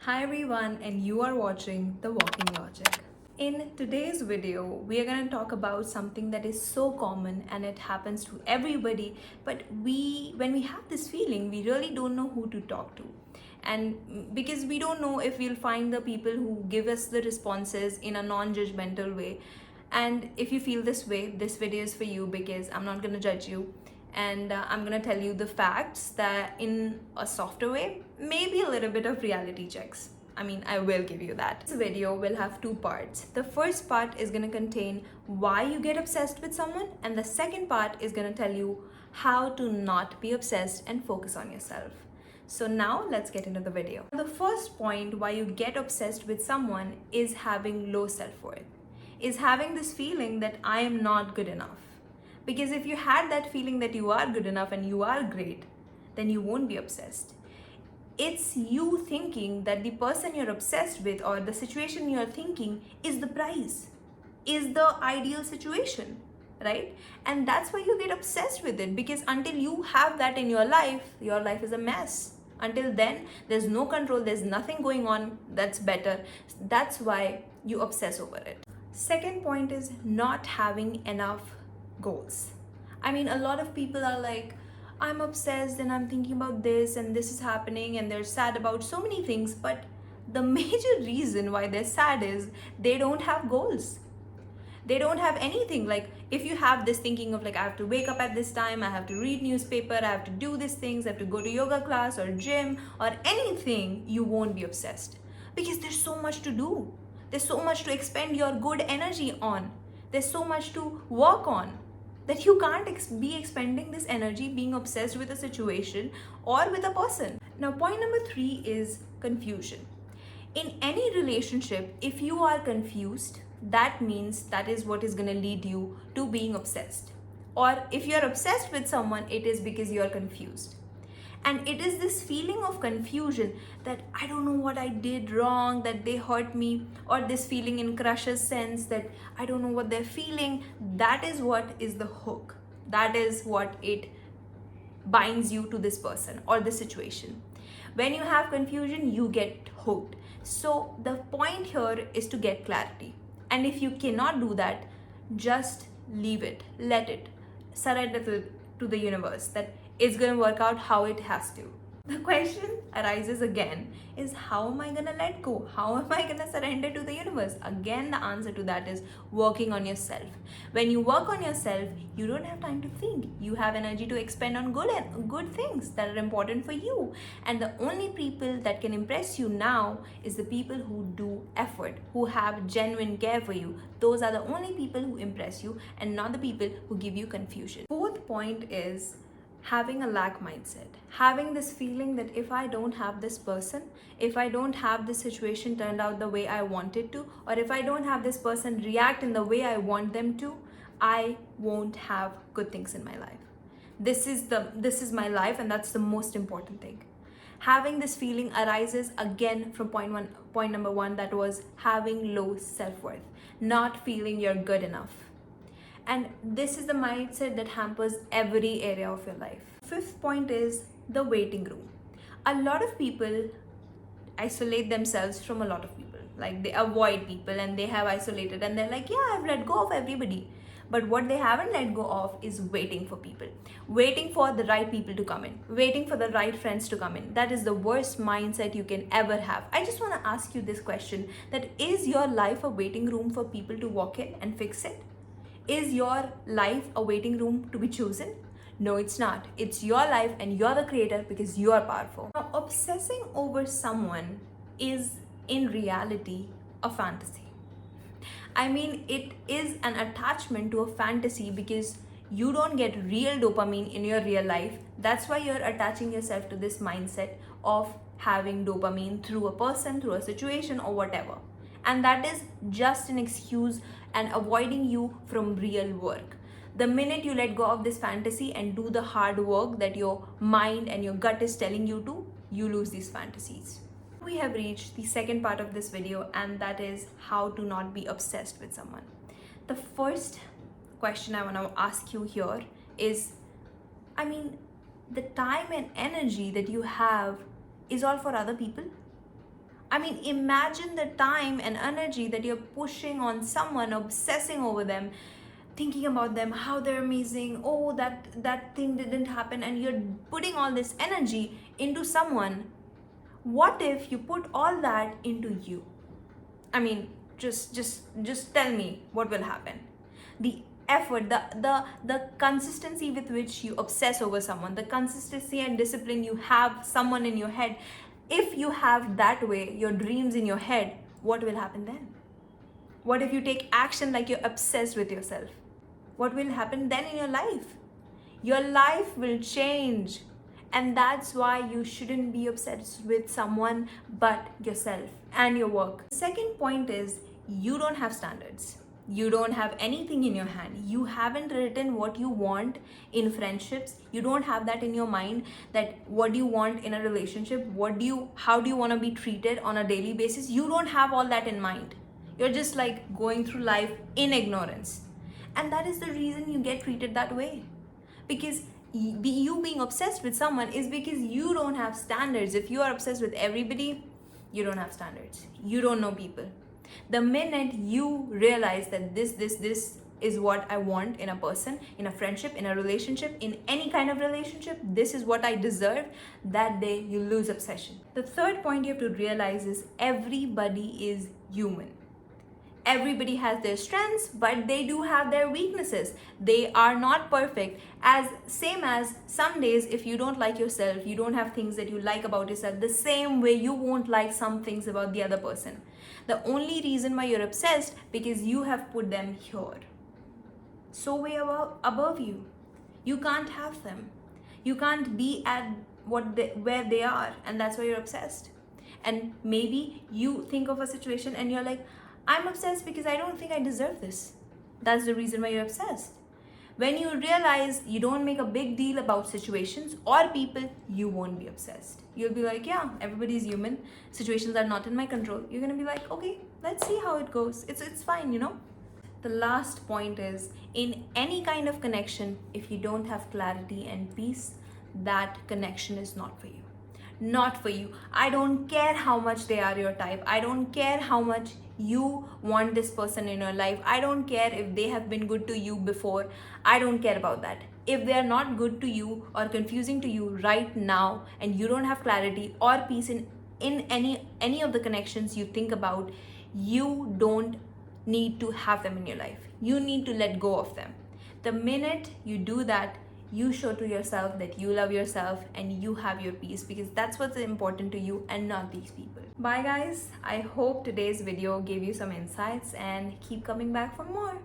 Hi everyone, and you are watching The Walking Logic. In today's video, we are going to talk about something that is so common and it happens to everybody, but when we have this feeling, we really don't know who to talk to. And because we don't know if we'll find the people who give us the responses in a non-judgmental way. And if you feel this way, this video is for you because I'm not going to judge you. And I'm gonna tell you the facts that in a softer way, maybe a little bit of reality checks. I will give you that. This video will have two parts. The first part is gonna contain why you get obsessed with someone, and the second part is gonna tell you how to not be obsessed and focus on yourself. So now let's get into the video. The first point why you get obsessed with someone is having low self-worth, is having this feeling that I am not good enough. Because if you had that feeling that you are good enough and you are great, then you won't be obsessed. It's you thinking that the person you're obsessed with or the situation you're thinking is the prize, is the ideal situation, right? And that's why you get obsessed with it, because until you have that in your life is a mess. Until then, there's no control, there's nothing going on that's better. That's why you obsess over it. Second point is not having enough goals. A lot of people are like, I'm obsessed and I'm thinking about this and this is happening, and they're sad about so many things, but the major reason why they're sad is they don't have goals. They don't have anything. Like, if you have this thinking of like, I have to wake up at this time, I have to read newspaper, I have to do these things, I have to go to yoga class or gym or anything, you won't be obsessed, because there's so much to do. There's so much to expend your good energy on. There's so much to work on that you can't be expending this energy being obsessed with a situation or with a person. Now, point number 3 is confusion. In any relationship, if you are confused, that means that is what is going to lead you to being obsessed. Or if you're obsessed with someone, it is because you're confused. And it is this feeling of confusion that I don't know what I did wrong, that they hurt me, or this feeling in crush's sense that I don't know what they're feeling. That is what is the hook. That is what it binds you to this person or this situation. When you have confusion, you get hooked. So the point here is to get clarity. And if you cannot do that, just leave it, let it, surrender to the universe that it's going to work out how it has to. The question arises again is, how am I going to let go? How am I going to surrender to the universe? Again, the answer to that is working on yourself. When you work on yourself, you don't have time to think. You have energy to expend on good things that are important for you. And the only people that can impress you now is the people who do effort, who have genuine care for you. Those are the only people who impress you, and not the people who give you confusion. Fourth point is having a lack mindset, having this feeling that if I don't have this person, if I don't have this situation turned out the way I want it to, or if I don't have this person react in the way I want them to, I won't have good things in my life. This is my life, and that's the most important thing. Having this feeling arises again from point number 1, that was having low self-worth, not feeling you're good enough. And this is the mindset that hampers every area of your life. Fifth point is the waiting room. A lot of people isolate themselves from a lot of people. Like, they avoid people and they have isolated, and they're like, yeah, I've let go of everybody. But what they haven't let go of is waiting for people, waiting for the right people to come in, waiting for the right friends to come in. That is the worst mindset you can ever have. I just want to ask you this question, that is your life a waiting room for people to walk in and fix it? Is your life a waiting room to be chosen? No, it's not. It's your life and you're the creator, because you are powerful. Now, obsessing over someone is in reality a fantasy. It is an attachment to a fantasy, because you don't get real dopamine in your real life. That's why you're attaching yourself to this mindset of having dopamine through a person, through a situation, or whatever. And that is just an excuse and avoiding you from real work. The minute you let go of this fantasy and do the hard work that your mind and your gut is telling you to, you lose these fantasies. We have reached the second part of this video, and that is how to not be obsessed with someone. The first question I want to ask you here is, the time and energy that you have is all for other people. I mean, imagine the time and energy that you're pushing on someone, obsessing over them, thinking about them, how they're amazing, oh, that thing didn't happen, and you're putting all this energy into someone. What if you put all that into you? I mean, just tell me what will happen. The effort, the consistency with which you obsess over someone, the consistency and discipline you have someone in your head. If you have that way your dreams in your head, what will happen then? What if you take action like you're obsessed with yourself? What will happen then in your life? Your life will change. And that's why you shouldn't be obsessed with someone but yourself and your work. Second point is, you don't have standards. You don't have anything in your hand. You haven't written what you want in friendships. You don't have that in your mind, that what do you want in a relationship? How do you want to be treated on a daily basis? You don't have all that in mind. You're just like going through life in ignorance. And that is the reason you get treated that way. Because you being obsessed with someone is because you don't have standards. If you are obsessed with everybody, you don't have standards. You don't know people. The minute you realize that this is what I want in a person, in a friendship, in a relationship, in any kind of relationship, this is what I deserve, that day you lose obsession. The third point you have to realize is, everybody is human. Everybody has their strengths, but they do have their weaknesses. They are not perfect. Same as some days, if you don't like yourself, you don't have things that you like about yourself, the same way you won't like some things about the other person. The only reason why you're obsessed, because you have put them here, so way above you. You can't have them. You can't be at where they are, and that's why you're obsessed. And maybe you think of a situation and you're like, I'm obsessed because I don't think I deserve this. That's the reason why you're obsessed. When you realize you don't make a big deal about situations or people, you won't be obsessed. You'll be like, yeah, everybody's human. Situations are not in my control. You're gonna be like, okay, let's see how it goes. It's fine, you know? The last point is, in any kind of connection, if you don't have clarity and peace, that connection is not for you. Not for you. I don't care how much they are your type. I don't care how much you want this person in your life. I don't care if they have been good to you before. I don't care about that. If they are not good to you or confusing to you right now, and you don't have clarity or peace in any of the connections you think about, you don't need to have them in your life. You need to let go of them. The minute you do that, you show to yourself that you love yourself and you have your peace, because that's what's important to you and not these people. Bye guys. I hope today's video gave you some insights, and keep coming back for more.